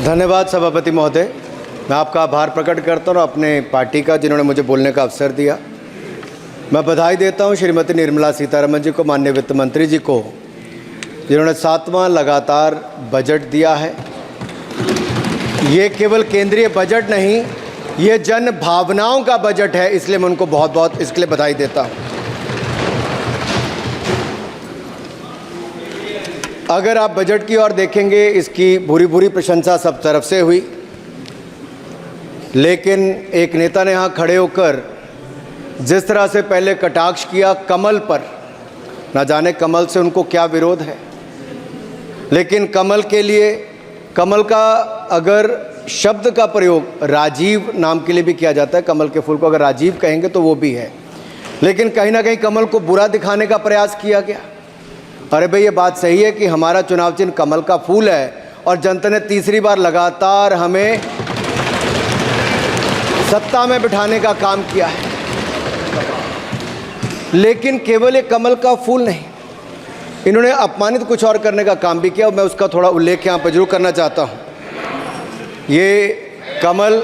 धन्यवाद सभापति महोदय। मैं आपका आभार प्रकट करता हूँ अपने पार्टी का, जिन्होंने मुझे बोलने का अवसर दिया। मैं बधाई देता हूँ श्रीमती निर्मला सीतारमण जी को, माननीय वित्त मंत्री जी को, जिन्होंने 7वां लगातार बजट दिया है। ये केवल केंद्रीय बजट नहीं, ये जन भावनाओं का बजट है, इसलिए मैं उनको बहुत बहुत इसके लिए बधाई देता हूँ। अगर आप बजट की ओर देखेंगे, इसकी भूरी भूरी प्रशंसा सब तरफ से हुई, लेकिन एक नेता ने यहाँ खड़े होकर जिस तरह से पहले कटाक्ष किया कमल पर, ना जाने कमल से उनको क्या विरोध है, लेकिन कमल के लिए, कमल का अगर शब्द का प्रयोग राजीव नाम के लिए भी किया जाता है, कमल के फूल को अगर राजीव कहेंगे तो वो भी है, लेकिन कहीं ना कहीं कमल को बुरा दिखाने का प्रयास किया गया। अरे भाई, ये बात सही है कि हमारा चुनाव चिन्ह कमल का फूल है और जनता ने तीसरी बार लगातार हमें सत्ता में बिठाने का काम किया है, लेकिन केवल ये कमल का फूल नहीं, इन्होंने अपमानित कुछ और करने का काम भी किया और मैं उसका थोड़ा उल्लेख यहाँ पर जरूर करना चाहता हूँ। ये कमल,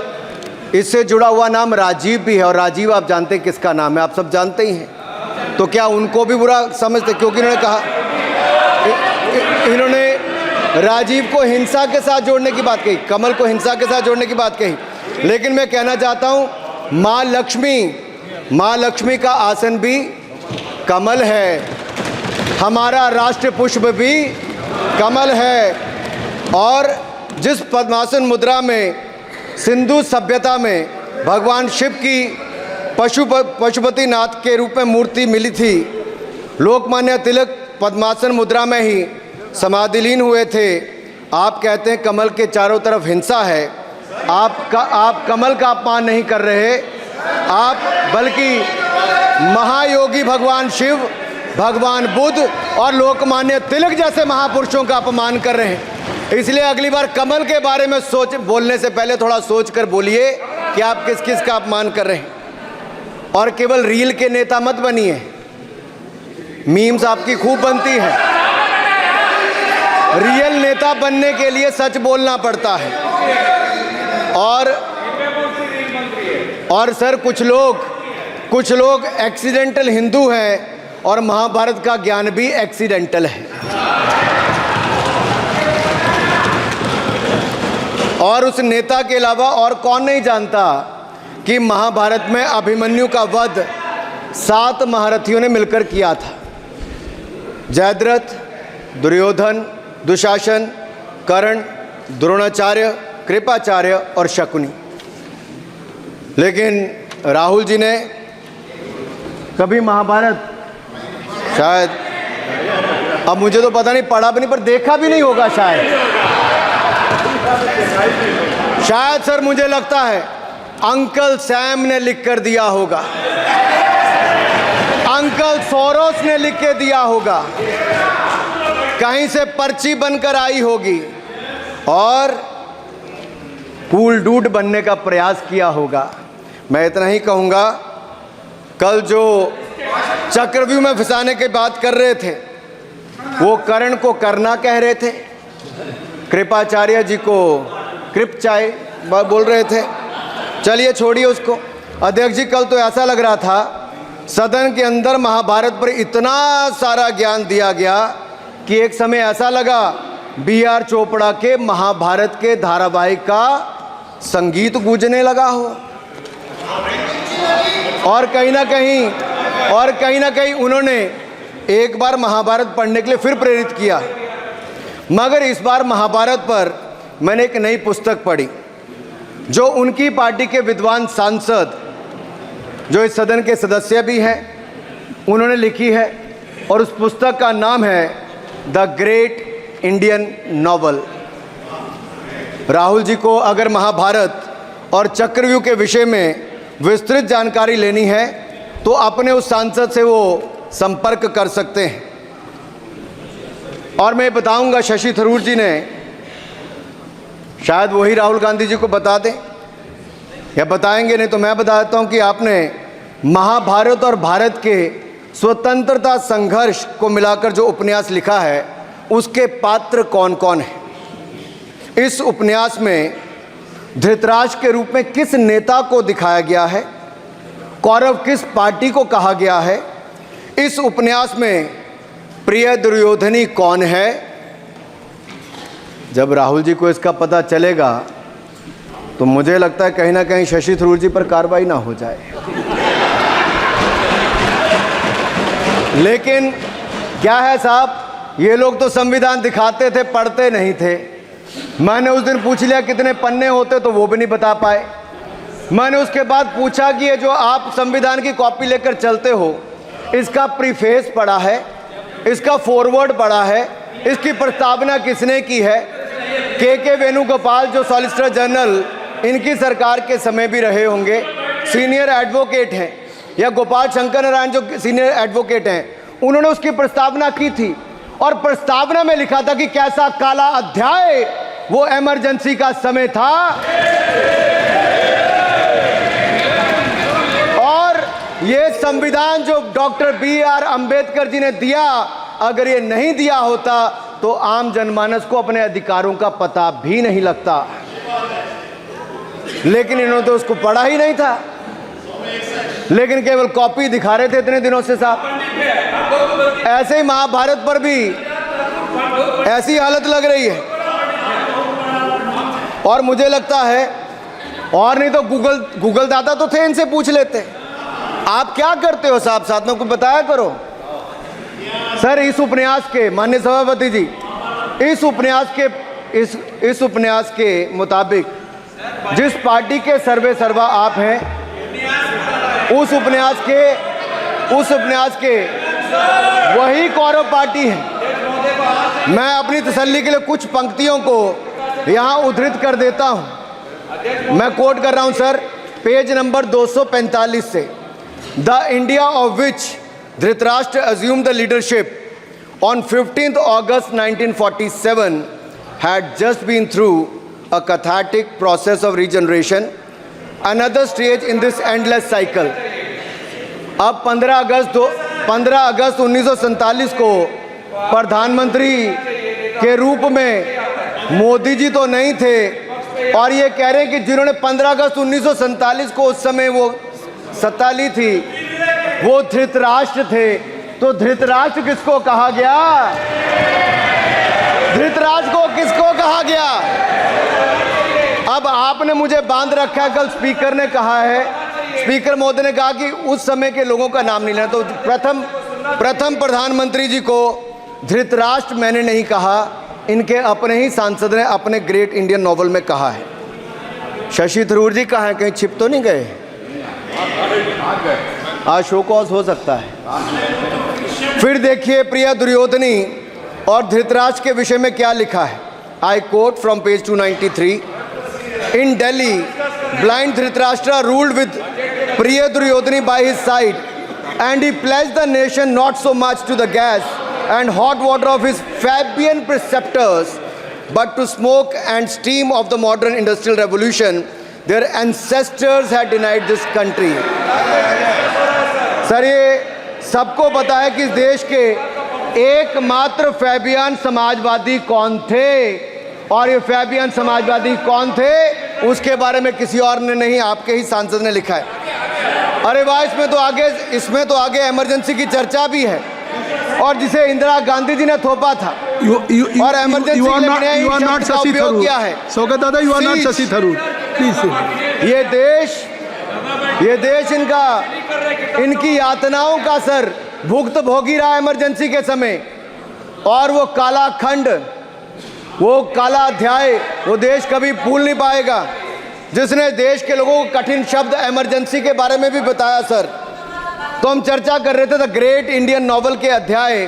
इससे जुड़ा हुआ नाम राजीव भी है, और राजीव आप जानते हैं किसका नाम है, आप सब जानते ही हैं। तो क्या उनको भी बुरा समझते? क्योंकि इन्होंने कहा, इन्होंने राजीव को हिंसा के साथ जोड़ने की बात कही, कमल को हिंसा के साथ जोड़ने की बात कही, लेकिन मैं कहना चाहता हूँ माँ लक्ष्मी का आसन भी कमल है, हमारा राष्ट्र पुष्प भी कमल है, और जिस पद्मासन मुद्रा में सिंधु सभ्यता में भगवान शिव की पशुपति नाथ के रूप में मूर्ति मिली थी, लोकमान्य तिलक पद्मासन मुद्रा में ही समाधिलीन हुए थे। आप कहते हैं कमल के चारों तरफ हिंसा है। आप कमल का अपमान नहीं कर रहे, आप बल्कि महायोगी भगवान शिव, भगवान बुद्ध और लोकमान्य तिलक जैसे महापुरुषों का अपमान कर रहे हैं। इसलिए अगली बार कमल के बारे में बोलने से पहले थोड़ा सोच कर बोलिए कि आप किस किस का अपमान कर रहे हैं। और केवल रील के नेता मत बनिए, मीम्स आपकी खूब बनती है। रियल नेता बनने के लिए सच बोलना पड़ता है। और सर, कुछ लोग एक्सीडेंटल हिंदू हैं और महाभारत का ज्ञान भी एक्सीडेंटल है। और उस नेता के अलावा और कौन नहीं जानता कि महाभारत में अभिमन्यु का वध 7 महारथियों ने मिलकर किया था। जयद्रथ, दुर्योधन, दुशासन, कर्ण, द्रोणाचार्य, कृपाचार्य और शकुनी। लेकिन राहुल जी ने कभी महाभारत, शायद, अब मुझे तो पता नहीं, पढ़ा भी नहीं, पर देखा भी नहीं होगा शायद सर, मुझे लगता है अंकल सैम ने लिख कर दिया होगा, अंकल सोरोस ने लिख के दिया होगा, कहीं से पर्ची बनकर आई होगी और कूल डूड बनने का प्रयास किया होगा। मैं इतना ही कहूँगा, कल जो चक्रव्यूह में फंसाने की बात कर रहे थे, वो कर्ण को करना कह रहे थे, कृपाचार्य जी को कृपचाय बोल रहे थे। चलिए छोड़िए उसको। अध्यक्ष जी, कल तो ऐसा लग रहा था सदन के अंदर महाभारत पर इतना सारा ज्ञान दिया गया कि एक समय ऐसा लगा B.R. चोपड़ा के महाभारत के धारावाहिक का संगीत गूंजने लगा हो। और कहीं ना कहीं उन्होंने एक बार महाभारत पढ़ने के लिए फिर प्रेरित किया। मगर इस बार महाभारत पर मैंने एक नई पुस्तक पढ़ी, जो उनकी पार्टी के विद्वान सांसद, जो इस सदन के सदस्य भी हैं, उन्होंने लिखी है, और उस पुस्तक का नाम है the great Indian novel. Rahul ji को अगर महाभारत और चक्रव्यूह के विषय में विस्तृत जानकारी लेनी है तो अपने उस सांसद से वो संपर्क कर सकते हैं। और मैं बताऊंगा, शशि थरूर जी ने, शायद वही राहुल गांधी जी को बता दें या बताएंगे, नहीं तो मैं बता देता हूं कि आपने महाभारत और भारत के स्वतंत्रता संघर्ष को मिलाकर जो उपन्यास लिखा है, उसके पात्र कौन कौन हैं। इस उपन्यास में धृतराष्ट्र के रूप में किस नेता को दिखाया गया है, कौरव किस पार्टी को कहा गया है, इस उपन्यास में प्रिय दुर्योधनी कौन है। जब राहुल जी को इसका पता चलेगा तो मुझे लगता है कहीं ना कहीं शशि थरूर जी पर कार्रवाई ना हो जाए। लेकिन क्या है साहब, ये लोग तो संविधान दिखाते थे, पढ़ते नहीं थे। मैंने उस दिन पूछ लिया कितने पन्ने होते, तो वो भी नहीं बता पाए। मैंने उसके बाद पूछा कि ये जो आप संविधान की कॉपी लेकर चलते हो, इसका प्रीफेस पढ़ा है, इसका फॉरवर्ड पढ़ा है, इसकी प्रस्तावना किसने की है। के वेणुगोपाल जो सॉलिसिटर जनरल इनकी सरकार के समय भी रहे होंगे, सीनियर एडवोकेट हैं, या गोपाल शंकर नारायण जो सीनियर एडवोकेट हैं, उन्होंने उसकी प्रस्तावना की थी और प्रस्तावना में लिखा था कि कैसा काला अध्याय वो इमरजेंसी का समय था। और ये संविधान जो डॉक्टर BR अम्बेडकर जी ने दिया, अगर ये नहीं दिया होता तो आम जनमानस को अपने अधिकारों का पता भी नहीं लगता। लेकिन इन्होंने तो उसको पढ़ा ही नहीं था, लेकिन केवल कॉपी दिखा रहे थे इतने दिनों से साहब। ऐसे ही महाभारत पर भी ऐसी हालत लग रही है। और मुझे लगता है, और नहीं तो गूगल दादा तो थे, इनसे पूछ लेते आप क्या करते हो साहब, साथ में कुछ बताया करो। सर इस उपन्यास के, माननीय सभापति जी, इस उपन्यास के मुताबिक जिस पार्टी के सर्वे सर्वा आप हैं, उस उपन्यास के वही कौरव पार्टी है। मैं अपनी तसल्ली के लिए कुछ पंक्तियों को यहाँ उद्धृत कर देता हूँ। मैं कोट कर रहा हूँ सर, पेज नंबर 245 से। The India of which Dhritarashtra assumed the leadership on 15th August 1947 had just been through a cathartic process of regeneration, another stage in this endless cycle. अब 15 अगस्त 1947 को प्रधानमंत्री के रूप में मोदी जी तो नहीं थे, और ये कह रहे हैं कि जिन्होंने 15 अगस्त 1947 को उस समय वो सत्ता ली थी, वो धृतराष्ट्र थे। तो धृतराष्ट्र किसको कहा गया? धृतराष्ट्र को किसको कहा गया? अब आपने मुझे बांध रखा है। कल स्पीकर ने कहा है, स्पीकर महोदय ने कहा कि उस समय के लोगों का नाम नहीं लेना। तो प्रथम प्रधानमंत्री जी को धृतराष्ट्र मैंने नहीं कहा, इनके अपने ही सांसद ने अपने ग्रेट इंडियन नॉवल में कहा है। शशि थरूर जी कहाँ हैं? कहीं छिप तो नहीं गए? आज शो कॉज हो सकता है। फिर देखिए प्रिया दुर्योधनी और धृतराष्ट्र के विषय में क्या लिखा है। I quote from page 293। In Delhi, blind Dhritarashtra ruled with प्रिय दुर्योधनी by his side, and he pledged the nation not so much to the gas and hot water of his Fabian preceptors, but to smoke and steam of the modern industrial revolution their ancestors had denied this country. Sir ये सबको पता है कि इस देश के एकमात्र Fabian Samajwadi कौन थे, और ये फैबियन समाजवादी कौन थे उसके बारे में किसी और ने नहीं, आपके ही सांसद ने लिखा है। अरे वाह, इसमें तो आगे इमरजेंसी की चर्चा भी है, और जिसे इंदिरा गांधी जी ने थोपा था, और इमरजेंसी के लिए उपयोग किया है। Saugata dada, you are not Shashi Tharoor, please. ये देश इनकी यातनाओं का सर भुगत भोगी रहा इमरजेंसी के समय, और वो काला खंड, वो काला अध्याय वो देश कभी भूल नहीं पाएगा, जिसने देश के लोगों को कठिन शब्द इमरजेंसी के बारे में भी बताया। सर तो हम चर्चा कर रहे थे द ग्रेट इंडियन नॉवल के अध्याय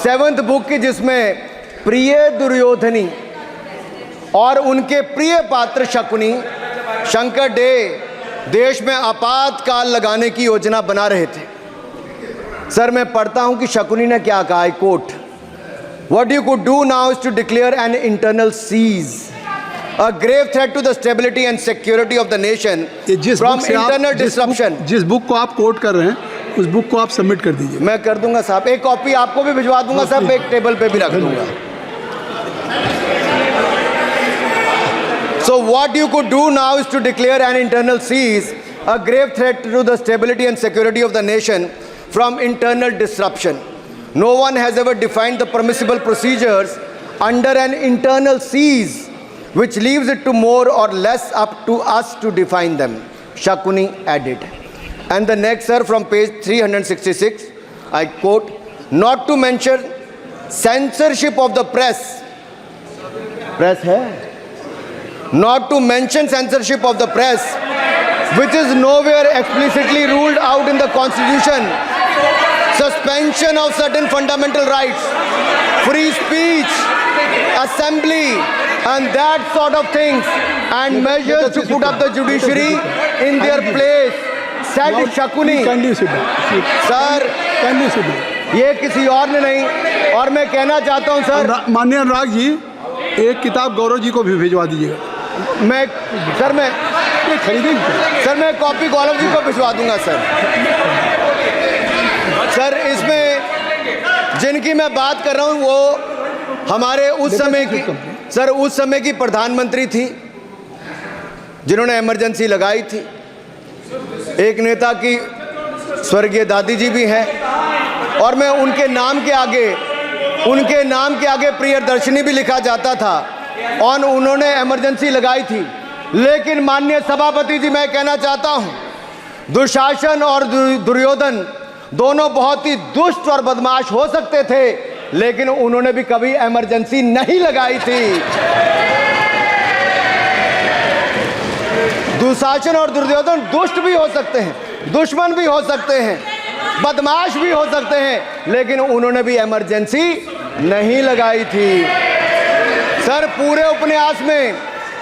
7th बुक की, जिसमें प्रिय दुर्योधनी और उनके प्रिय पात्र शकुनी शंकर डे देश में आपातकाल लगाने की योजना बना रहे थे। सर मैं पढ़ता हूं कि शकुनी ने क्या कहा। I quote, what you could do now is to declare an internal siege, a grave threat to the stability and security of the nation from internal disruption। जिस बुक को आप कोट कर रहे हैं उस बुक को आप सबमिट कर दीजिए। मैं कर दूंगा साहब, एक कॉपी आपको भी भिजवा दूंगा साहब, एक टेबल पे भी रख दूंगा। So what you could do now is to declare an internal seize, a grave threat to the stability and security of the nation from internal disruption. No one has ever defined the permissible procedures under an internal seize, which leaves it to more or less up to us to define them, Shakuni added. And the next, sir, from page 366, I quote, not to mention censorship of the press. Press hai? Not to mention censorship of the press, which is nowhere explicitly ruled out in the Constitution. Suspension of certain fundamental rights, free speech, assembly, and that sort of things, and measures to put up the judiciary in their place, said Shakuni. Kindly sit down. Sir, Kindly sit down. ये किसी और ने नहीं, और मैं कहना चाहता हूं सर, माननीय अनुराग जी, एक किताब गौरव जी को भी भिजवा दीजिएगा। मैं खरीदेंगे सर, मैं कॉपी गौरव जी को भिजवा दूंगा सर। सर, इसमें जिनकी मैं बात कर रहा हूं वो हमारे उस समय की, सर उस समय की प्रधानमंत्री थी जिन्होंने इमरजेंसी लगाई थी। एक नेता की स्वर्गीय दादी जी भी हैं, और मैं उनके नाम के आगे प्रियदर्शनी भी लिखा जाता था, और उन्होंने इमरजेंसी लगाई थी। लेकिन माननीय सभापति जी, मैं कहना चाहता हूं, दुशासन और दुर्योधन दोनों बहुत ही दुष्ट और बदमाश हो सकते थे, लेकिन उन्होंने भी कभी इमरजेंसी नहीं लगाई थी। दुशासन और दुर्योधन दुष्ट भी हो सकते हैं, दुश्मन भी हो सकते हैं, बदमाश भी हो सकते हैं, लेकिन उन्होंने भी इमरजेंसी नहीं लगाई थी। सर, पूरे उपन्यास में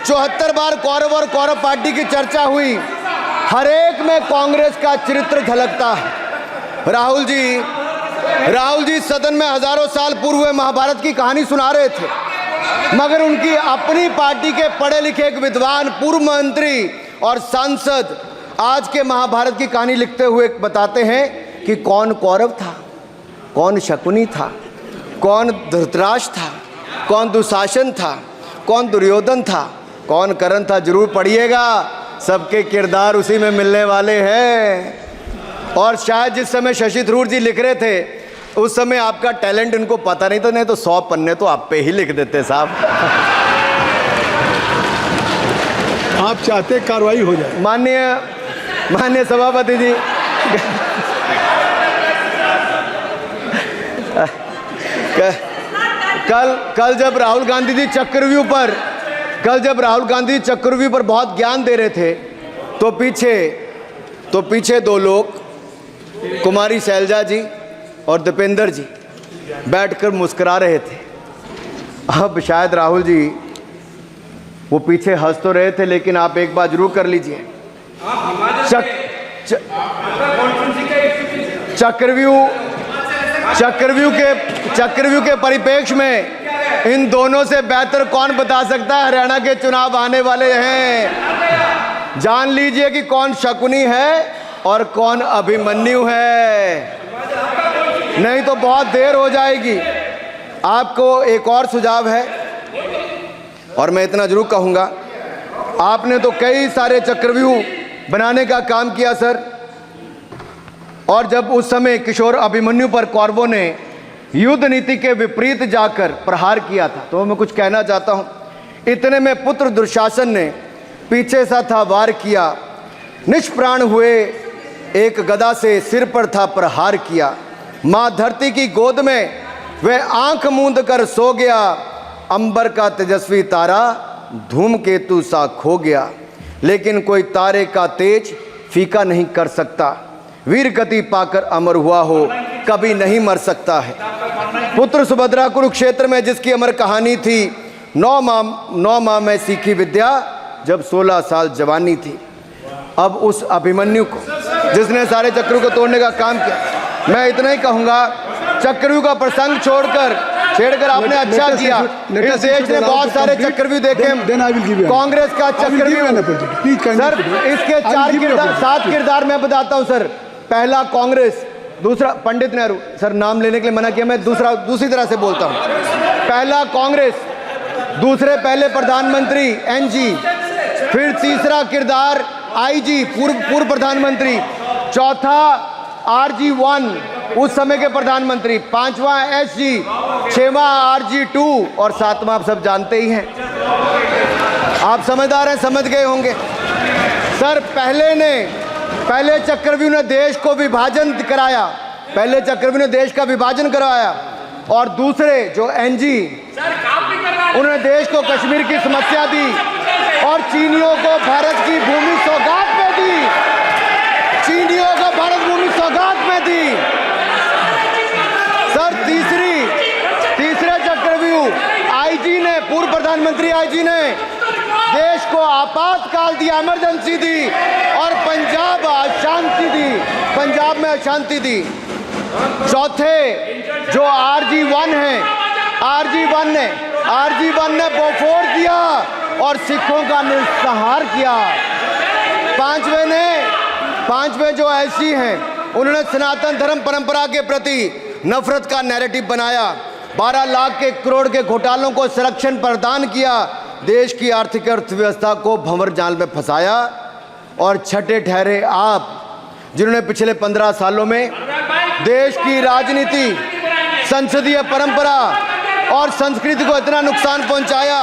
74 बार कौरव और कौरव पार्टी की चर्चा हुई, हर एक में कांग्रेस का चरित्र झलकता है। राहुल जी सदन में हजारों साल पूर्व हुए महाभारत की कहानी सुना रहे थे, मगर उनकी अपनी पार्टी के पढ़े लिखे एक विद्वान पूर्व मंत्री और सांसद आज के महाभारत की कहानी लिखते हुए बताते हैं कि कौन कौरव था, कौन शकुनी था, कौन धृतराष्ट्र था, कौन दुशासन था, कौन दुर्योधन था, कौन कर्ण था। जरूर पढ़िएगा, सबके किरदार उसी में मिलने वाले हैं। और शायद जिस समय शशि थरूर जी लिख रहे थे, उस समय आपका टैलेंट इनको पता नहीं था, नहीं तो 100 पन्ने तो आप पे ही लिख देते साहब। आप चाहते कार्रवाई हो जाए। माननीय सभापति जी, कल जब राहुल गांधी जी चक्रव्यूह पर बहुत ज्ञान दे रहे थे, तो पीछे दो लोग, कुमारी शैलजा जी और दीपेंद्र जी, बैठकर मुस्कुरा रहे थे। अब शायद राहुल जी वो पीछे हंस तो रहे थे, लेकिन आप एक बात जरूर कर लीजिए, चक्रव्यूह के परिप्रेक्ष्य में इन दोनों से बेहतर कौन बता सकता है हरियाणा के चुनाव आने वाले हैं। जान लीजिए कि कौन शकुनी है और कौन अभिमन्यु है, नहीं तो बहुत देर हो जाएगी। आपको एक और सुझाव है, और मैं इतना जरूर कहूंगा, आपने तो कई सारे चक्रव्यूह बनाने का काम किया सर, और जब उस समय किशोर अभिमन्यु पर कौरवों ने युद्ध नीति के विपरीत जाकर प्रहार किया था, तो मैं कुछ कहना चाहता हूं। इतने में पुत्र दुशासन ने पीछे सा था वार किया, निष्प्राण हुए एक गदा से सिर पर था प्रहार किया। माँ धरती की गोद में वह आंख मूंद कर सो गया, अंबर का तेजस्वी तारा धूमकेतु सा खो गया। लेकिन कोई तारे का तेज फीका नहीं कर सकता, वीर गति पाकर अमर हुआ हो कभी नहीं मर सकता है। पुत्र सुभद्रा कुरुक्षेत्र में जिसकी अमर कहानी थी, 9 माह में सीखी विद्या जब 16 साल जवानी थी। अब उस अभिमन्यु को, जिसने सारे चक्रव्यूह को तोड़ने का काम किया, मैं इतना ही कहूंगा, चक्रव्यूह का प्रसंग छेड़कर आपने अच्छा किया। इस देश ने बहुत सारे चक्रव्यूह देखे, कांग्रेस का चक्रव्यूह सर, इसके 7 किरदार मैं बताता हूं सर। पहला कांग्रेस, दूसरा पंडित नेहरू, सर नाम लेने के लिए मना किया, मैं दूसरी तरह से बोलता हूं। पहला कांग्रेस, दूसरे पहले प्रधानमंत्री एनजी, फिर तीसरा किरदार आईजी पूर्व प्रधानमंत्री, चौथा आरजी1 उस समय के प्रधानमंत्री, पांचवा एसजी, छठवां आरजी2 और सातवां आप सब जानते ही हैं। आप समझदार हैं, समझ गए होंगे। सर पहले चक्रव्यूह ने देश को विभाजन कराया, पहले चक्रव्यूह ने देश का विभाजन करवाया, और दूसरे जो एनजी उन्होंने देश को कश्मीर की समस्या दी और चीनियों को भारत की भूमि सौगात में दी, चीनियों को भारत भूमि सौगात में दी। सर तीसरे चक्रव्यूह आईजी ने, पूर्व प्रधानमंत्री आईजी ने देश को आपातकाल दिया, इमरजेंसी दी और पंजाब में अशांति दी। चौथे जो आरजी1 है, आरजी1 ने बोफोर्स दिया और सिखों का निस्सहार किया। पांचवें जो ऐसी हैं, उन्होंने सनातन धर्म परंपरा के प्रति नफरत का नैरेटिव बनाया, 12 लाख के करोड़ के घोटालों को संरक्षण प्रदान किया, देश की आर्थिक अर्थव्यवस्था को भंवर जाल में फंसाया। और छठे ठहरे आप, जिन्होंने पिछले 15 सालों में देश की राजनीति, संसदीय परंपरा और संस्कृति को इतना नुकसान पहुंचाया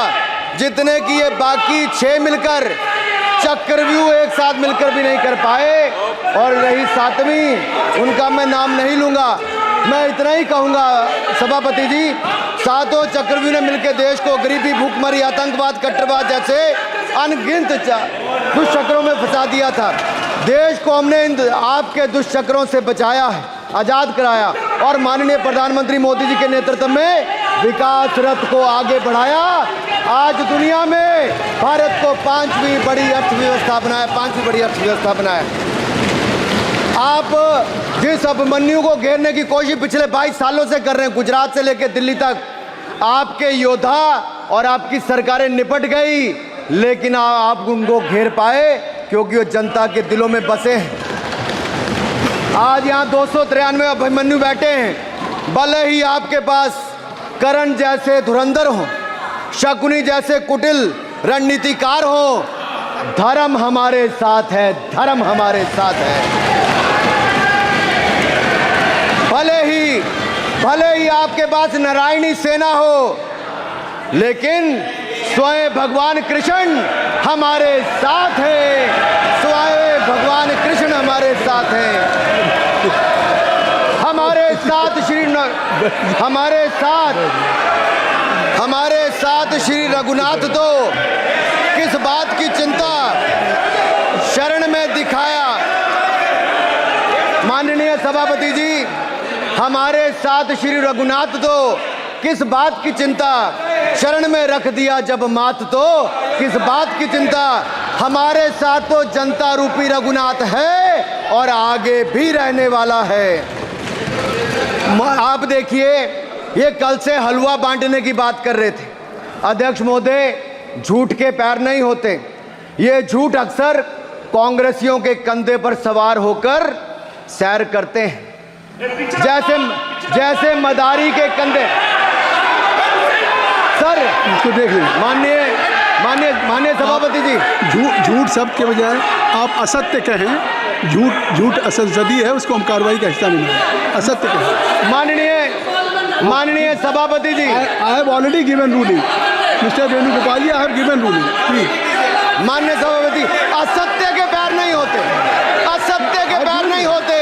जितने कि ये बाकी 6 मिलकर चक्रव्यूह एक साथ मिलकर भी नहीं कर पाए। और रही 7वीं, उनका मैं नाम नहीं लूंगा, मैं इतना ही कहूंगा सभापति जी, 7 चक्रव्यूह ने मिलकर देश को गरीबी, भूखमरी, आतंकवाद, कट्टरवाद जैसे अनगिनत दुष्चक्रों में फंसा दिया था। देश को हमने इन आपके दुष्चक्रों से बचाया है, आज़ाद कराया और माननीय प्रधानमंत्री मोदी जी के नेतृत्व में विकास रथ को आगे बढ़ाया। आज दुनिया में भारत को 5वीं बड़ी अर्थव्यवस्था बनाया। आप जिस अभिमन्यु को घेरने की कोशिश पिछले 22 सालों से कर रहे हैं, गुजरात से लेकर दिल्ली तक, आपके योद्धा और आपकी सरकारें निपट गई, लेकिन आप उनको घेर पाए क्योंकि वो जनता के दिलों में बसे हैं। आज यहाँ 293 अभिमन्यु बैठे हैं, भले ही आपके पास करण जैसे धुरंधर हो, शकुनी जैसे कुटिल रणनीतिकार हो, धर्म हमारे साथ है, धर्म हमारे साथ है। भले ही आपके पास नारायणी सेना हो, लेकिन स्वयं भगवान कृष्ण हमारे साथ है, स्वयं भगवान कृष्ण हमारे साथ है। हमारे साथ श्री रघुनाथ तो किस बात की चिंता शरण में दिखाया। माननीय सभापति जी, हमारे साथ श्री रघुनाथ तो किस बात की चिंता शरण में रख दिया जब मात, तो किस बात की चिंता, हमारे साथ तो जनता रूपी रघुनाथ है और आगे भी रहने वाला है। आप देखिए, ये कल से हलवा बांटने की बात कर रहे थे। अध्यक्ष महोदय, झूठ के पैर नहीं होते, ये झूठ अक्सर कांग्रेसियों के कंधे पर सवार होकर सैर करते हैं, जैसे मदारी के कंधे। सर इसको देख लीजिए। माननीय सभापति जी, झूठ सब के बजाय आप असत्य कहें, झूठ असंसदीय है, उसको हम कार्रवाई का हिस्सा नहीं मानेंगे। असत्य कहें। माननीय सभापति जी, I have already given ruling, Mr Venugopal ji, I have given ruling, please. माननीय सभापति, असत्य के पैर नहीं होते, असत्य के पैर नहीं होते,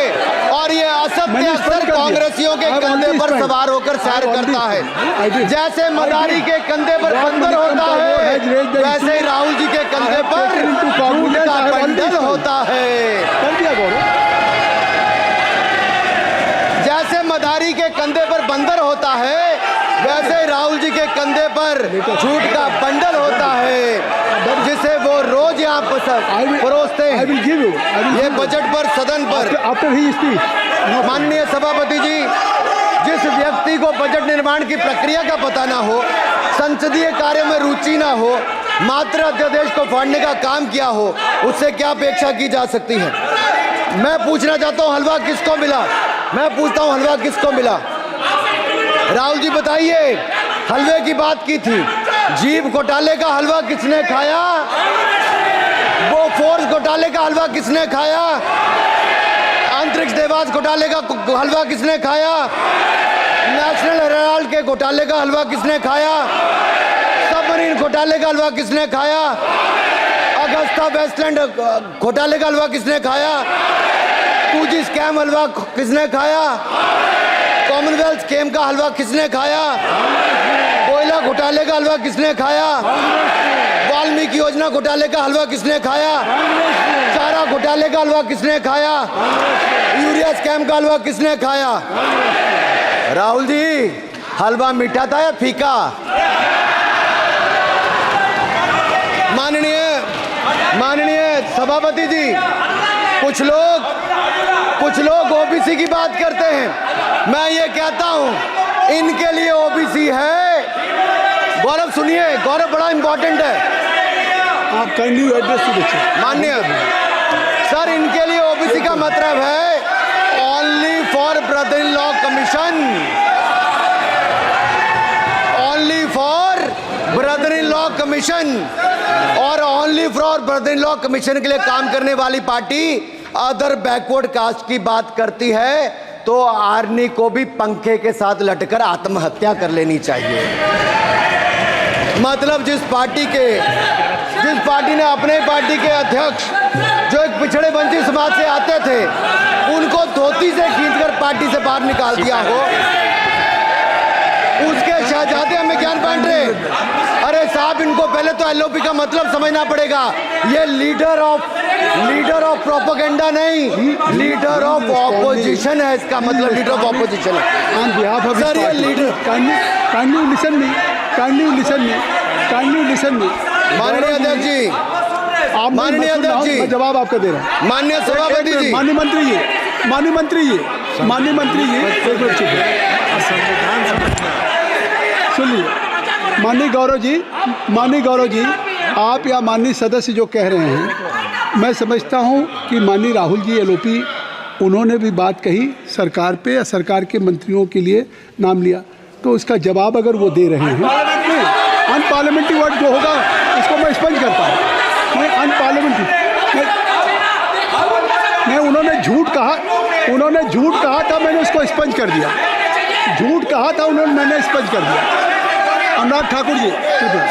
और ये असत्य अक्सर कांग्रेसियों के कंधे पर सवार होकर सैर करता है। जैसे मदारी के कंधे पर बंदर होता है, वैसे ही राहुल जी के कंधे पर झूठ का बंडल होता है। जैसे मदारी के कंधे पर बंदर होता है, वैसे ही राहुल जी के कंधे पर झूठ का बंडल होता है, जिसे वो रोज यहाँ परोसते हैं। ये बजट पर, सदन पर। माननीय सभापति जी, जिस व्यक्ति को बजट निर्माण की प्रक्रिया का पता ना हो, संसदीय कार्य में रुचि ना हो, मात्र अध्यादेश को फाड़ने का काम किया हो, उससे क्या अपेक्षा की जा सकती है। मैं पूछना चाहता हूँ, हलवा किसको मिला? मैं पूछता हूँ, हलवा किसको मिला? राहुल जी बताइए, हलवे की बात की थी, जीप घोटाले का हलवा किसने खाया? वो फोर्स घोटाले का हलवा किसने खाया? अंतरिक्ष देवास घोटाले का हलवा किसने खाया? नेशनल हेराल्ड के घोटाले का हलवा किसने खाया? सबमरीन घोटाले का हलवा किसने खाया? अगस्ता वेस्टलैंड घोटाले का हलवा किसने खाया? 2G स्कैम हलवा किसने खाया? कॉमनवेल्थ स्कैम का हलवा किसने खाया? कोयला घोटाले का हलवा किसने खाया? वाल्मीकि योजना घोटाले का हलवा किसने खाया? चारा घोटाले का हलवा किसने खाया? यूरिया स्कैम का हलवा किसने खाया? राहुल जी, हलवा मीठा था या फीका? माननीय सभापति जी, कुछ लोग ओबीसी की बात करते हैं। मैं ये कहता हूं, इनके लिए ओबीसी है। गौरव सुनिए, गौरव बड़ा इंपॉर्टेंट है। आप kindly address to the chair. माननीय सर, इनके लिए ओबीसी का मतलब है only for brother in law commission, only for brother in law commission. और only for brother in law commission के लिए काम करने वाली पार्टी अदर बैकवर्ड कास्ट की बात करती है तो आर्नी को भी पंखे के साथ लटकर आत्महत्या कर लेनी चाहिए। मतलब जिस पार्टी ने अपने पार्टी के अध्यक्ष जो एक पिछड़े वंचित समाज से आते थे, उनको धोती से खींचकर पार्टी से बाहर निकाल दिया हो, उसके शहजादे हमें ज्ञान बांट रहे। अरे साहब, इनको पहले तो एलओपी का मतलब समझना पड़ेगा। ये लीडर ऑफ प्रोपेगेंडा नहीं, लीडर ऑफ ऑपोजिशन है। इसका मतलब लीडर ऑफ ऑपोजिशन है। ऑन बिहाफ ऑफ सर, ये लीडर काइंडली लिसन मी। माननीय अध्यक्ष जी, माननीय अध्यक्ष जी, मैं जवाब आपका दे रहा हूँ। माननीय सभापति जी, माननीय मंत्री जी, एक मिनट चुप सुनिए। माननीय गौरव जी, आप या माननीय सदस्य जो कह रहे हैं, मैं समझता हूं कि माननीय राहुल जी एलओपी, उन्होंने भी बात कही सरकार पे या सरकार के मंत्रियों के लिए नाम लिया, तो उसका जवाब अगर वो दे रहे हैं, अनपार्लियामेंट्री वर्ड जो होगा उसको मैं स्पंज करता हूँ। मैं अनपार्लियामेंट्री मैं उन्होंने झूठ कहा था, मैंने उसको स्पंज कर दिया। झूठ कहा था उन्होंने, मैंने स्पंज कर दिया। अनुराग ठाकुर जी।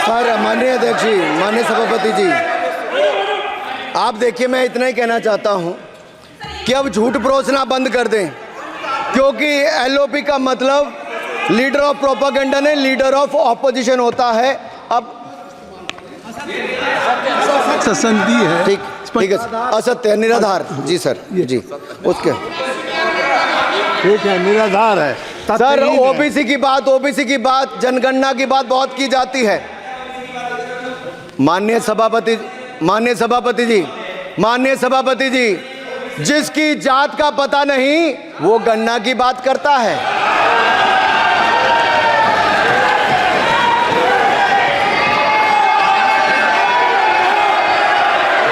सर, माननीय अध्यक्ष जी, माननीय सभापति जी, आप देखिए, मैं इतना ही कहना चाहता हूं कि अब झूठ परोसना बंद कर दें, क्योंकि एलओपी का मतलब लीडर ऑफ प्रोपेगेंडा नहीं, लीडर ऑफ ऑपोजिशन होता है। अब संधि है, ठीक है, असत्य निराधार। जी सर, जी, उसके ठीक है, निराधार है सर। ओबीसी की बात, जनगणना की बात बहुत की जाती है। माननीय सभापति जी, जिसकी जात का पता नहीं वो गणना की बात करता है।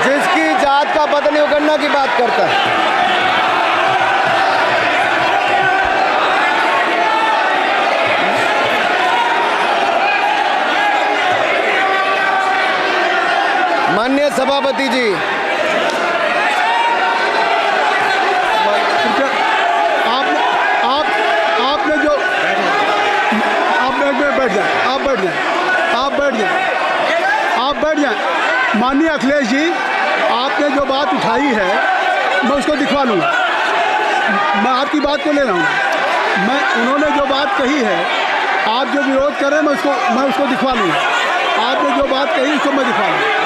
जिसकी जात का पता नहीं वो गणना की बात करता है। माननीय सभापति जी, आपने जो आप बैठ जाए। माननीय अखिलेश जी, आपने जो बात उठाई है मैं उसको दिखवा लूँगा। मैं आपकी बात को ले रहा हूँ। उन्होंने जो बात कही है, आप जो विरोध कर रहे हैं, मैं उसको दिखवा लूँगा। आपने जो बात कही उसको मैं दिखा लूँगा।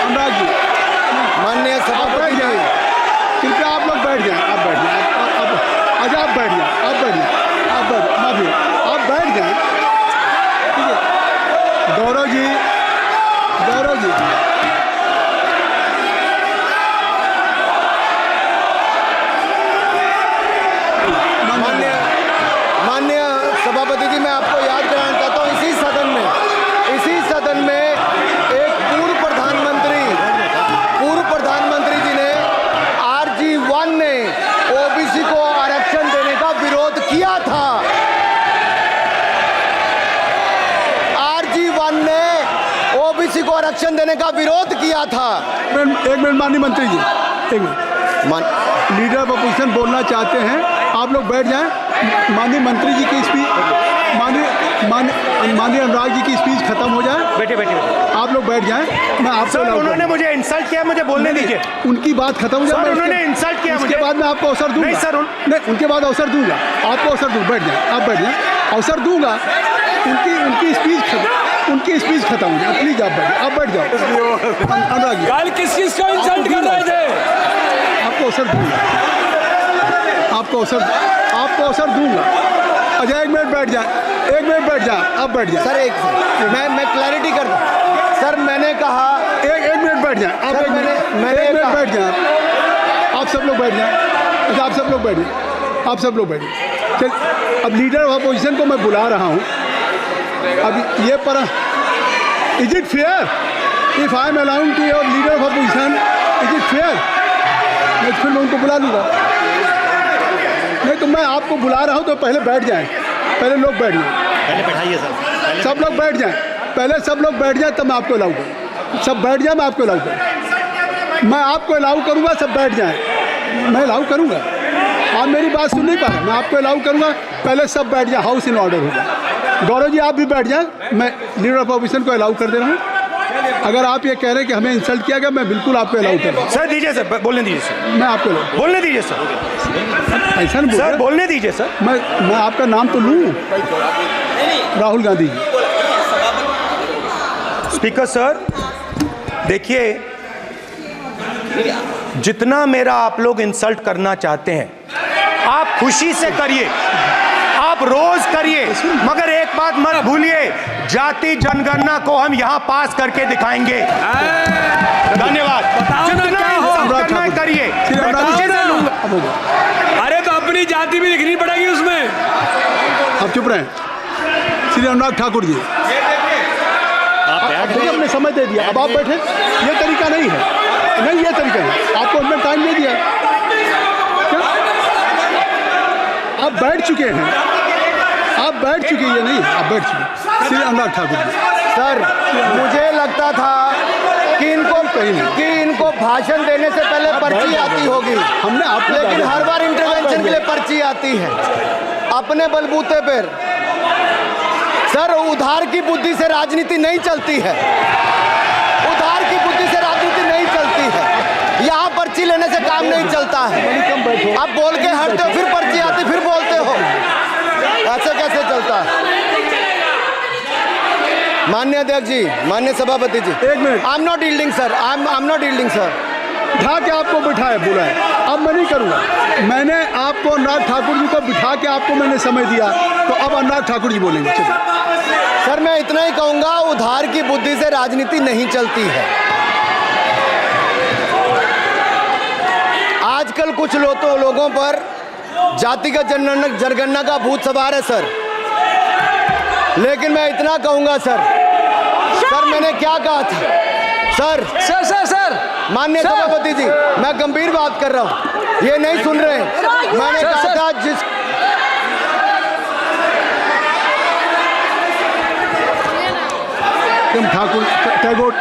अनुराग जी, माननीय सभापति जी, कृपया आप लोग बैठ जाएं। आप बैठ जाएं। अच्छा, आप बैठ जाएं। माफी, आप बैठ जाएं। ठीक है। गौरव जी, माननीय सभापति जी, मैं आपको याद कराना चाहता हूँ, इसी सदन में एक पूर्व प्रधानमंत्री जी ने RG1 ने ओबीसी को आरक्षण देने का विरोध किया था। भाषण देने का विरोध किया था। एक मिनट माननीय मंत्री जी, एक मिनट। लीडर ऑफ अपोजिशन बोलना चाहते हैं, आप लोग बैठ जाएं। माननीय मंत्री जी की स्पीच, माननीय अनुराग जी की स्पीच खत्म हो जाए। बैठे बैठे आप लोग बैठ जाएं। मैं आपको उन्होंने मुझे इंसल्ट किया, मुझे बोलने दीजिए। उनकी बात खत्म हो जाए। उन्होंने इंसल्ट किया, उसके बाद मैं आपको अवसर दूंगा। नहीं सर, नहीं, उनके बाद अवसर दूंगा, आपको अवसर दूंगा। बैठ जाए, आप बैठ जाए, अवसर दूंगा। उनकी स्पीच खत्म हो जाए। प्लीज आप बैठ जाओ। अनुराग जी, कल किस को इंसल्ट कर रहे थे? आपको अवसर दूंगा, आपको अवसर दूंगा। अजय एक मिनट बैठ जाए, आप बैठ जाए। सर मैं क्लैरिटी कर दूं। सर मैंने कहा एक मिनट बैठ जाए। आप मैंने एक मिनट बैठ जाए। आप सब लोग बैठ जाए। अच्छा, आप सब लोग बैठ जाए। चल, अब लीडर ऑफ अपोजिशन को मैं बुला रहा हूँ। अब ये पर is it fair if I am allowing to your leader of opposition, is it fair? मैं फिर उनको बुला लूँगा। नहीं तो मैं आपको बुला रहा हूँ तो पहले बैठ जाएं। पहले लोग बैठ जाएं। पहले बैठाइए सर। सब लोग बैठ जाएं। पहले सब लोग बैठ जाएं तब मैं आपको अलाउ करूँ। सब बैठ जाएं, मैं आपको अलाउ करूँ। मैं आपको अलाउ करूँगा, सब बैठ जाएं। मैं अलाउ करूँगा। आप मेरी बात सुन नहीं पा रहे। मैं आपको अलाउ करूँगा, पहले सब बैठ जाए, हाउस इन ऑर्डर होगा। गौरव जी आप भी बैठ जाएं। मैं लीडर ऑफ अपोजिशन को अलाउ कर दे रहा हूँ। अगर आप ये कह रहे हैं कि हमें इंसल्ट किया गया, मैं बिल्कुल आपको अलाउ कर रहा हूँ। सर दीजिए सर, बोलने दीजिए सर। मैं आपको बोलने दीजिए सर। ऐसा नहीं सर बोलने दीजिए सर। मैं आपका नाम तो लूँ। राहुल गांधी जी। स्पीकर सर देखिए, जितना मेरा आप लोग इंसल्ट करना चाहते हैं आप खुशी से करिए, आप रोज करिए, मगर एक बात मत भूलिए, जाति जनगणना को हम यहां पास करके दिखाएंगे। धन्यवाद। जितना इंसल्ट करना करिए। अरे तो अपनी जाति भी लिखनी पड़ेगी उसमें। आप चुप रहें। श्री अनुराग ठाकुर जी, हमने समय दे दिया, अब आप बैठे। ये तरीका नहीं है। नहीं, ये तरीका है। आपको हमने टाइम दे दिया। क्या आप बैठ चुके हैं? आप बैठ चुके हैं? नहीं, आप बैठ चुके। श्री अनुराग ठाकुर जी। सर मुझे लगता था कि इनको भाषण देने से पहले पर्ची आती होगी। हमने आप, लेकिन हर बार इंटरवेंशन के लिए पर्ची आती है अपने बलबूते पर। सर उधार की बुद्धि से राजनीति नहीं चलती है। उधार की बुद्धि से राजनीति नहीं चलती है। यहाँ पर्ची लेने से काम नहीं चलता है। आप बोल के हटते हो, फिर पर्ची आती, फिर बोलते हो। ऐसे कैसे चलता है? माननीय अध्यक्ष जी, माननीय सभापति जी, एक minute. I am not yielding sir. I am not yielding sir. बिठा के आपको बिठाया, बोला है। अब मैं नहीं करूँगा। मैंने आपको अनुराग ठाकुर जी को बिठा के आपको मैंने समय दिया, तो अब अनुराग ठाकुर जी बोलेंगे। चलिए सर मैं इतना ही कहूंगा, उधार की बुद्धि से राजनीति नहीं चलती है। आजकल कुछ लोगों पर जातिगत जनगणना का भूत सवार है सर। लेकिन मैं इतना कहूंगा सर मैंने क्या कहा था सर माननीय सभापति जी, मैं गंभीर बात कर रहा हूं, ये नहीं सुन रहे हैं। मैंने कहा था ठाकुर टैगोर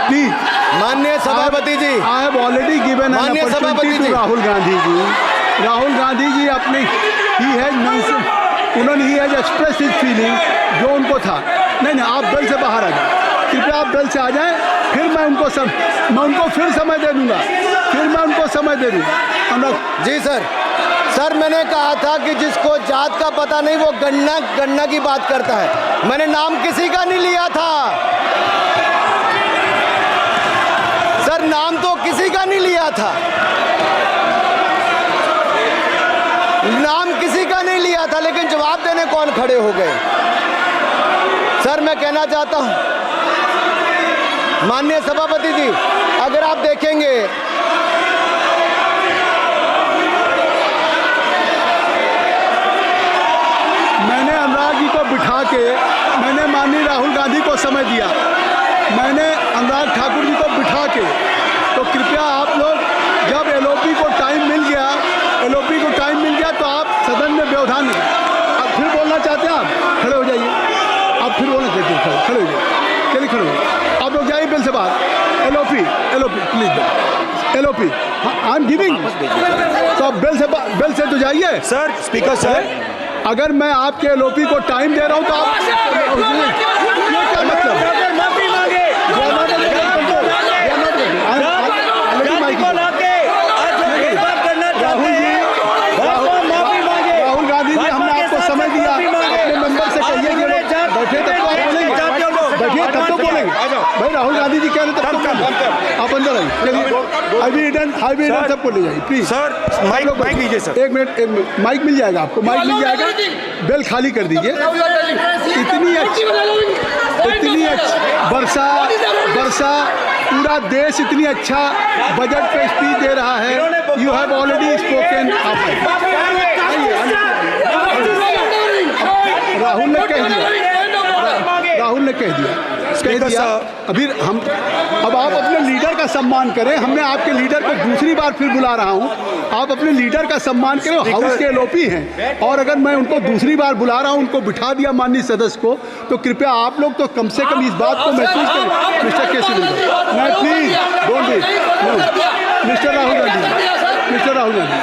प्लीज। माननीय सभापति जी, I have already given an opportunity to Rahul Gandhi ji. Rahul Gandhi ji अपनी उन्होंने ही हैज एक्सप्रेस हिज फीलिंग जो उनको था। नहीं, आप बेल से बाहर आ जाए, कृपया आप बेल से आ जाएं। फिर मैं उनको फिर समय दे दूंगा। जी सर मैंने कहा था कि जिसको जात का पता नहीं वो गणना की बात करता है। मैंने नाम किसी का नहीं लिया था सर, नाम तो किसी का नहीं लिया था, नाम किसी का नहीं लिया था, लेकिन जवाब देने कौन खड़े हो गए। सर मैं कहना चाहता हूं माननीय सभापति जी, अगर आप देखेंगे मैंने अनुराग जी को बिठा के मैंने माननीय राहुल गांधी को समय दिया, मैंने अनुराग ठाकुर जी को बिठा के, तो कृपया आप लोग जब एलओपी को टाइम मिल गया तो आप सदन में व्यवधान अब फिर बोलना चाहते हैं, आप खड़े हो जाइए। आप फिर बोलना चाहिए, खड़े हो जाइए, चलिए खड़े हो, आप लोग जाइए बिल से बाहर। LOP please, LOP, I am giving, तो आप बिल से तो जाइए। सर स्पीकर सर, अगर मैं आपके एलओपी को टाइम दे रहा हूं तो आप ये क्या मतलब? माफी मांगे राहुल गांधी जी, हमने आपको समय दिया, अपने मेंबर से कहिए कि बैठे तब तो आप बोलेंगे, बैठिए तब तो बोलेंगे भाई। राहुल गांधी जी कह रहे तब तो बोलेंगे, आप अंदर आइए। चलिए आई सबको ले जाइए प्लीज। सर माइक लीजिए सर। एक मिनट, माइक मिल जाएगा आपको, माइक मिल जाएगा, बेल खाली कर दीजिए। इतनी अच्छी वर्षा, पूरा देश इतनी अच्छा बजट पे स्पीच दे रहा है। You have already spoken. Rahul ने कह दिया, अभी अब आप अपने लीडर का सम्मान करें। हमने आपके लीडर को दूसरी बार फिर बुला रहा हूं, आप अपने लीडर का सम्मान करें। हाउस के एलओपी हैं, और अगर मैं उनको दूसरी बार बुला रहा हूं, उनको बिठा दिया माननीय सदस्य को, तो कृपया आप लोग तो कम से कम इस बात को महसूस करें। मिस्टर के मैं please don't be mister Rahul Gandhi,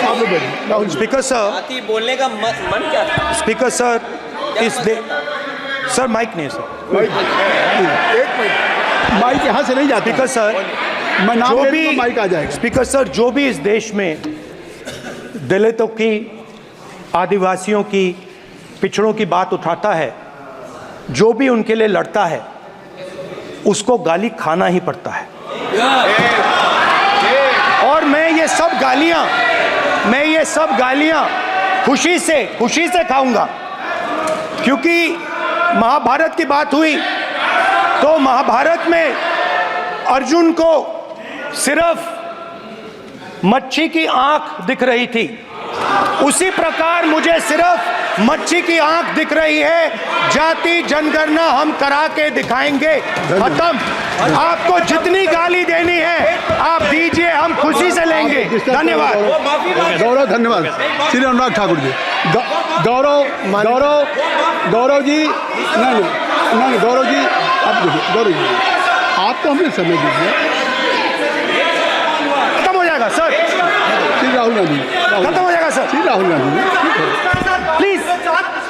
आप लोग बैठिए। राहुल स्पीकर सर, बोलने का मन क्या था? स्पीकर सर, सर माइक नहीं सर, माइक यहाँ से नहीं जाती। स्पीकर सर, मैं नाम जो ले भी लूँगा, माइक आ जाएगा। स्पीकर सर, जो भी इस देश में दलितों की, आदिवासियों की, पिछड़ों की बात उठाता है, जो भी उनके लिए लड़ता है, उसको गाली खाना ही पड़ता है। और मैं ये सब गालियां खुशी से खाऊंगा, क्योंकि महाभारत की बात हुई तो महाभारत में अर्जुन को सिर्फ मच्छी की आंख दिख रही थी, उसी प्रकार मुझे सिर्फ मच्छी की आंख दिख रही है। जाति जनगणना हम करा के दिखाएंगे, खत्म। आपको जितनी गाली देनी है आप दीजिए, हम खुशी से लेंगे। धन्यवाद गौरव, धन्यवाद श्री अनुराग ठाकुर जी। गौरव जी, नहीं गौरव जी, आप देखिए, गौरव जी आपको हमने समय दीजिए, खत्म हो जाएगा सर। श्री राहुल गांधी, खत्म हो जाएगा सर। श्री राहुल गांधी प्लीज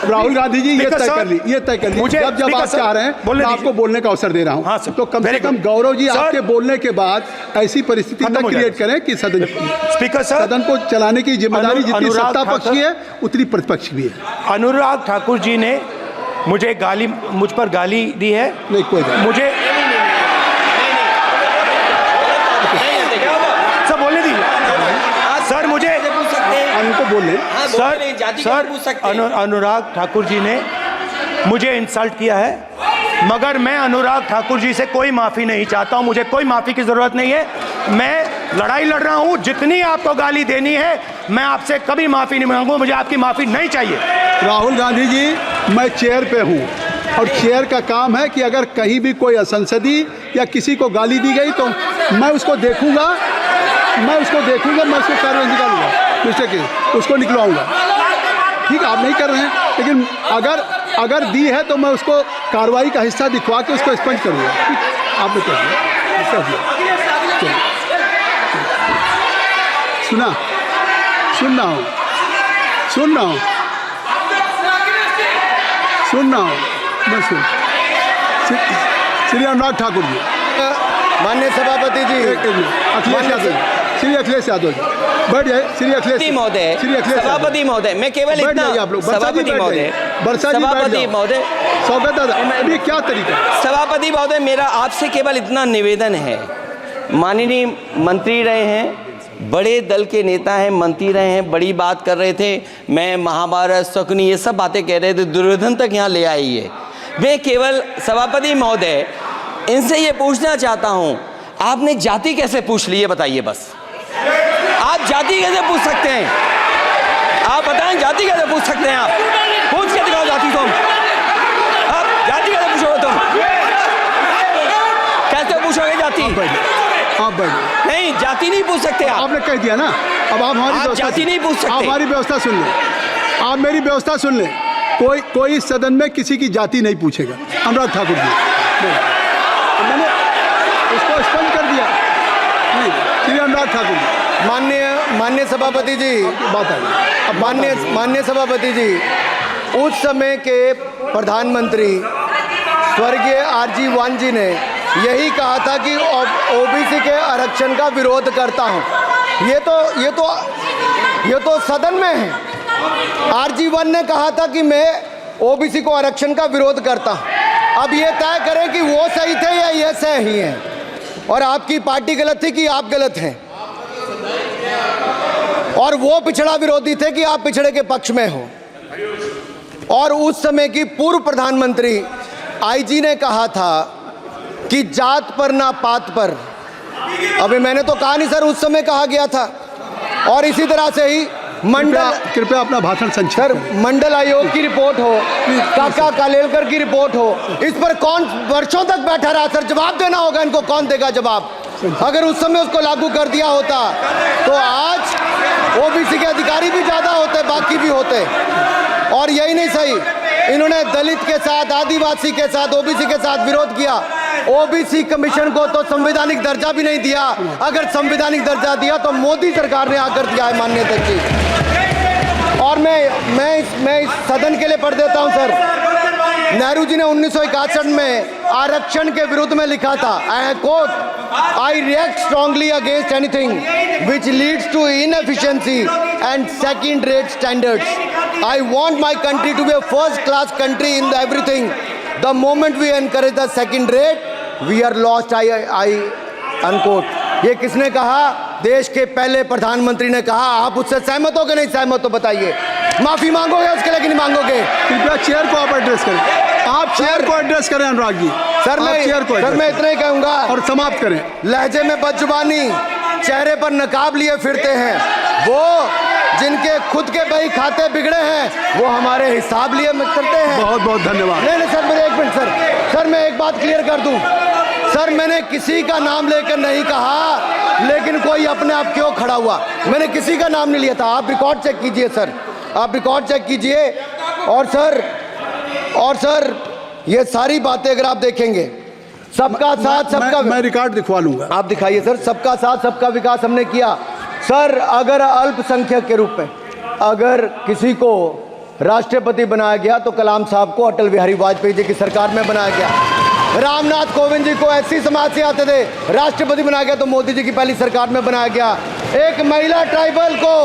राहुल गांधी जी, ये तय कर ली, मुझे जब आप चाह रहे हैं मैं आपको बोलने का अवसर दे रहा हूं। हाँ सर, तो कम से कम गौरव जी आपके बोलने के बाद ऐसी परिस्थिति न क्रिएट करें कि सदन को चलाने की जिम्मेदारी जितनी सत्ता पक्ष की है उतनी प्रतिपक्ष भी है। अनुराग ठाकुर जी ने मुझ पर गाली दी है। नहीं, कोई मुझे सब बोलने दीजिए सर, मुझे उनको बोलने सर, अनुराग ठाकुर जी ने मुझे इंसल्ट किया है, मगर मैं अनुराग ठाकुर जी से कोई माफ़ी नहीं चाहता हूं। मुझे कोई माफ़ी की ज़रूरत नहीं है। मैं लड़ाई लड़ रहा हूं, जितनी आपको गाली देनी है मैं आपसे कभी माफ़ी नहीं मांगूंगा, मुझे आपकी माफ़ी नहीं चाहिए। राहुल गांधी जी, मैं चेयर पे हूँ और चेयर का काम है कि अगर कहीं भी कोई असंसदीय या किसी को गाली दी गई तो मैं उसको देखूंगा, मैं उसको कार्रवाई निकालूंगा, मिस्टर के उसको निकलवाऊंगा। ठीक है, आप नहीं कर रहे हैं, लेकिन अगर दी है तो मैं उसको कार्रवाई का हिस्सा दिखवा के उसको स्पंज करूँगा। आपने कर दिया, सुन रहा हूँ मैं श्री अनुराग ठाकुर जी, माननीय सभापति जी, अखिलेश यादव जी बैठ जाए। श्री अखिलेश महोदय, सभापति महोदय, मैं केवल इतना, सभापति महोदय, स्वागत है। अभी क्या तरीका है? सभापति महोदय, मेरा आपसे केवल इतना निवेदन है, माननीय मंत्री रहे हैं, बड़े दल के नेता हैं, मंत्री रहे हैं, बड़ी बात कर रहे थे, मैं महाभारत, शकुनी, ये सब बातें कह रहे थे, दुर्योधन तक यहाँ ले आई है। मैं केवल सभापति महोदय इनसे ये पूछना चाहता हूँ, आपने जाति कैसे पूछ ली है बताइए बस। आप जाति कैसे पूछ सकते हैं? आप बताएं, जाति कैसे पूछ सकते हैं? आप पूछ के दिखाओ जाति तुम, आप जाति कैसे पूछोगे? तुम कैसे पूछोगे जाति? आप बैठ, नहीं, जाति नहीं पूछ सकते आप। आपने कह दिया ना, अब आप हमारी जाति नहीं पूछ सकते। आप हमारी व्यवस्था सुन लें, आप मेरी व्यवस्था सुन लें। कोई सदन में किसी की जाति नहीं पूछेगा। अनुराग ठाकुर जी, मैंने उसको स्पष्ट कर दिया। नहीं, श्री अनुराग ठाकुर जी, माननीय सभापति जी, बात आ गई। माननीय सभापति जी, उस समय के प्रधानमंत्री स्वर्गीय आरजी वान जी ने यही कहा था कि ओबीसी के आरक्षण का विरोध करता हूं। ये तो सदन में है। आरजी वान ने कहा था कि मैं ओबीसी को आरक्षण का विरोध करता हूं। अब ये तय करें कि वो सही थे या ये सही हैं, और आपकी पार्टी गलत थी कि आप गलत हैं, और वो पिछड़ा विरोधी थे कि आप पिछड़े के पक्ष में हो। और उस समय की पूर्व प्रधानमंत्री आईजी ने कहा था कि जात पर ना पात पर। अभी मैंने तो कहा नहीं सर, उस समय कहा गया था। और इसी तरह से ही कृपया अपना भाषण संक्षिप्त सर, करें। मंडल आयोग की रिपोर्ट हो, काका कालेलकर की रिपोर्ट हो, इस पर कौन वर्षों तक बैठा रहा सर? जवाब देना होगा इनको, कौन देगा जवाब? अगर उस समय उसको लागू कर दिया होता तो आज ओबीसी के अधिकारी भी ज्यादा होते, बाकी भी होते। और यही नहीं सही, इन्होंने दलित के साथ, आदिवासी के साथ, ओबीसी के साथ विरोध किया। ओबीसी कमीशन को तो संवैधानिक दर्जा भी नहीं दिया। अगर संवैधानिक दर्जा दिया तो मोदी सरकार ने आकर दिया है, माननीय अध्यक्ष जी। और मैं इस सदन के लिए पढ़ देता हूं सर। नेहरू जी ने 1961 में आरक्षण के विरुद्ध में लिखा था, I quote, I react strongly against anything which leads to inefficiency and second rate standards. I want my country to be a first class country in everything. The moment we encourage the second rate we are lost, I unquote. ये किसने कहा? देश के पहले प्रधानमंत्री ने कहा। आप उससे सहमत हो कि नहीं सहमत हो बताइए? माफी मांगोगे उसके लिए कि नहीं मांगोगे? कृपया चेयर को आप एड्रेस करें। आप चेयर को एड्रेस करें अनुराग जी। सर मैं इतना ही कहूंगा और समाप्त करें। लहजे में बदजुबानी, चेहरे पर नकाब लिए फिरते हैं, वो जिनके खुद के बही खाते बिगड़े हैं वो हमारे हिसाब लिए करते हैं। बहुत बहुत धन्यवाद। नहीं सर, मेरे एक मिनट सर, मैं एक बात क्लियर कर दूं सर, मैंने किसी का नाम लेकर नहीं कहा, लेकिन कोई अपने आप क्यों खड़ा हुआ? मैंने किसी का नाम नहीं लिया था। आप रिकॉर्ड चेक कीजिए सर, आप रिकॉर्ड चेक कीजिए। और सर ये सारी बातें अगर आप देखेंगे, सबका साथ सबका, मैं रिकॉर्ड दिखवा लूंगा। आप दिखाइए सर। सबका साथ सबका विकास हमने किया सर। अगर अल्पसंख्यक के रूप में अगर किसी को राष्ट्रपति बनाया गया तो कलाम साहब को अटल बिहारी वाजपेयी जी की सरकार में बनाया गया। रामनाथ कोविंद जी को एससी समाज से आते थे, राष्ट्रपति बनाया गया तो मोदी जी की पहली सरकार में बनाया गया। एक महिला ट्राइबल को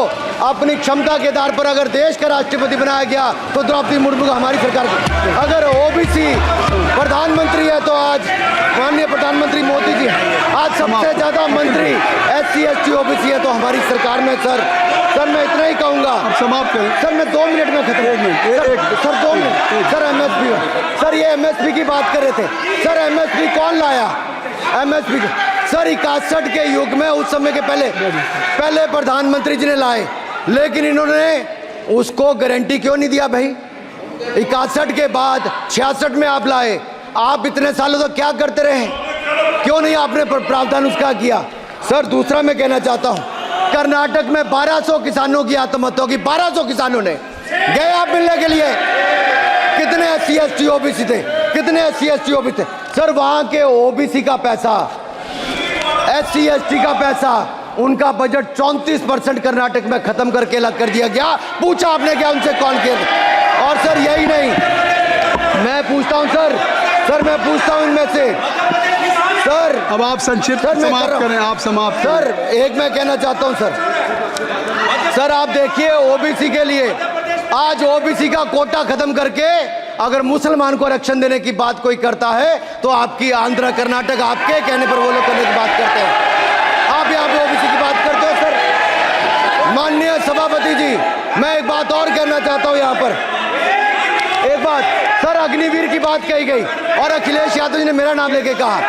अपनी क्षमता के आधार पर अगर देश का राष्ट्रपति बनाया गया तो द्रौपदी मुर्मू को हमारी सरकार। अगर ओबीसी प्रधानमंत्री है तो आज माननीय प्रधानमंत्री मोदी जी। आज सबसे ज्यादा मंत्री एससी एसटी ओबीसी है तो हमारी सरकार में। सर मैं इतना ही कहूंगा। समाप्त करें सर, मैं 2 मिनट में खत्म। Sir 2 minute. Sir MSP, sir ये एमएसपी की बात कर रहे थे। सर एमएसपी कौन लाया? एमएसपी सर 61 के युग में, उस समय के पहले प्रधानमंत्री जी ने लाए, लेकिन इन्होंने उसको गारंटी क्यों नहीं दिया भाई? 61 के बाद 66 में आप लाए। आप इतने सालों तक क्या करते रहे? क्यों नहीं आपने प्रावधान उसका किया? सर दूसरा मैं कहना चाहता हूं, कर्नाटक में 1200 किसानों की आत्महत्या होगी। 1200 किसानों ने गए आप मिलने के लिए। कितने एससी एसटी ओबीसी थे? कितने एससी एसटी ओबीसी थे? सर वहां के ओबीसी का पैसा, एससी एसटी का पैसा, उनका बजट 34% कर्नाटक में खत्म करके अलग कर दिया गया। पूछा आपने क्या उनसे? कॉल किया। और सर यही नहीं, मैं पूछता हूं सर मैं पूछता हूं इनमें से सर, अब आप संक्षिप्त समाप्त करें। आप समाप्त सर एक मैं कहना चाहता हूं सर आप देखिए ओबीसी के लिए आज ओबीसी का कोटा खत्म करके अगर मुसलमान को आरक्षण देने की बात कोई करता है तो आपकी आंध्र कर्नाटक आपके कहने पर वो लोग करने की बात करते हैं। आप यहाँ पे ओबीसी की बात करते हो सर। माननीय सभापति जी, मैं एक बात और कहना चाहता हूँ यहाँ पर। एक बात सर, अग्निवीर की बात कही गई और अखिलेश यादव जी ने मेरा नाम लेके कहा।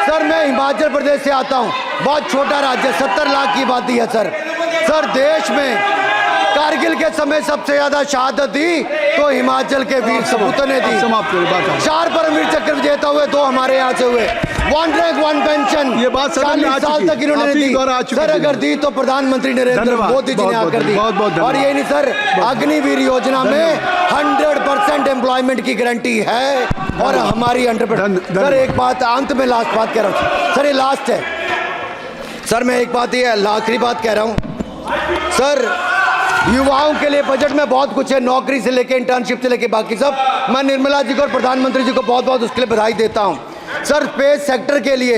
सर मैं हिमाचल प्रदेश से आता हूँ, बहुत छोटा राज्य, 70 लाख की आबादी है सर। देश में कारगिल के समय सबसे ज्यादा शहादत दी तो हिमाचल के वीर सपूतों ने दी। 4 परमवीर चक्र विजेता हुए, 2 हमारे यहाँ से हुए। वन रैंक वन पेंशन ये बात सदन में आ 40 साल चुकी तक इन्होंने है। नहीं आपके द्वारा आ दी चुकी सर, है। अगर दी तो प्रधानमंत्री नरेंद्र धन्यवाद। मोदी जी ने बहुत-बहुत आकर दी। बहुत-बहुत धन्यवाद। और यही नहीं सर, अग्निवीर योजना में 100% एम्प्लॉयमेंट की गारंटी है और हमारी 100%। सर एक बात अंत में लास्ट बात कह रहा हूँ सर, ये लास्ट है सर, मैं एक बात ये आखिरी बात कह रहा हूँ सर, युवाओं के लिए बजट में बहुत कुछ है, नौकरी से लेके इंटर्नशिप से लेके बाकी सब। मैं निर्मला जी को और प्रधानमंत्री जी को बहुत बहुत उसके लिए बधाई देता हूँ। सर स्पेस सेक्टर के लिए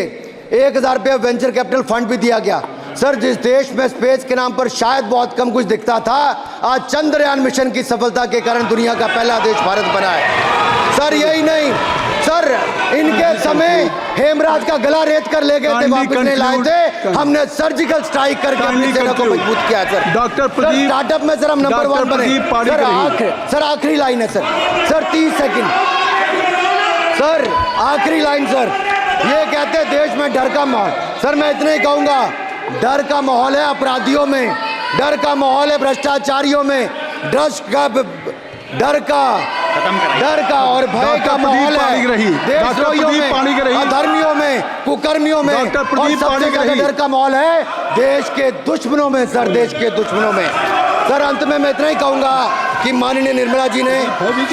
1000 रुपये वेंचर कैपिटल फंड भी दिया गया। सर जिस देश में स्पेस के नाम पर शायद बहुत कम कुछ दिखता था, आज चंद्रयान मिशन की सफलता के कारण दुनिया का पहला देश भारत बना है। सर यही नहीं सर, इनके समय हेमराज का गला रेत कर ले गए थे, वापस नहीं लाए थे, हमने सर्जिकल स्ट्राइक करके अपनी सेना को मजबूत किया है सर। डॉक्टर प्रदीप, स्टार्टअप में सर हम नंबर 1 बने। सर आखिरी लाइन है सर 30 सेकंड सर, आखिरी लाइन सर, ये कहते हैं देश में डर का माहौल। सर मैं इतना ही कहूंगा, डर का माहौल है अपराधियों में, डर का माहौल है भ्रष्टाचारियों में, डर का और भय का माहौल है देशद्रोहियों में, अधर्मियों में, कुकर्मियों में, और सबसे ज्यादा डर का माहौल है देश के दुश्मनों में सर, देश के दुश्मनों में। सर अंत में मैं इतना ही कहूंगा कि माननीय निर्मला जी ने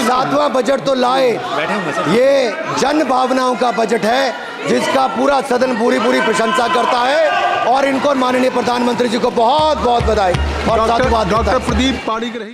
7वां बजट तो लाए, ये जन भावनाओं का बजट है जिसका पूरा सदन पूरी प्रशंसा करता है और इनको माननीय प्रधानमंत्री जी को बहुत बहुत बधाई और साधुवाद देता है। डॉक्टर प्रदीप पाणिग्राही।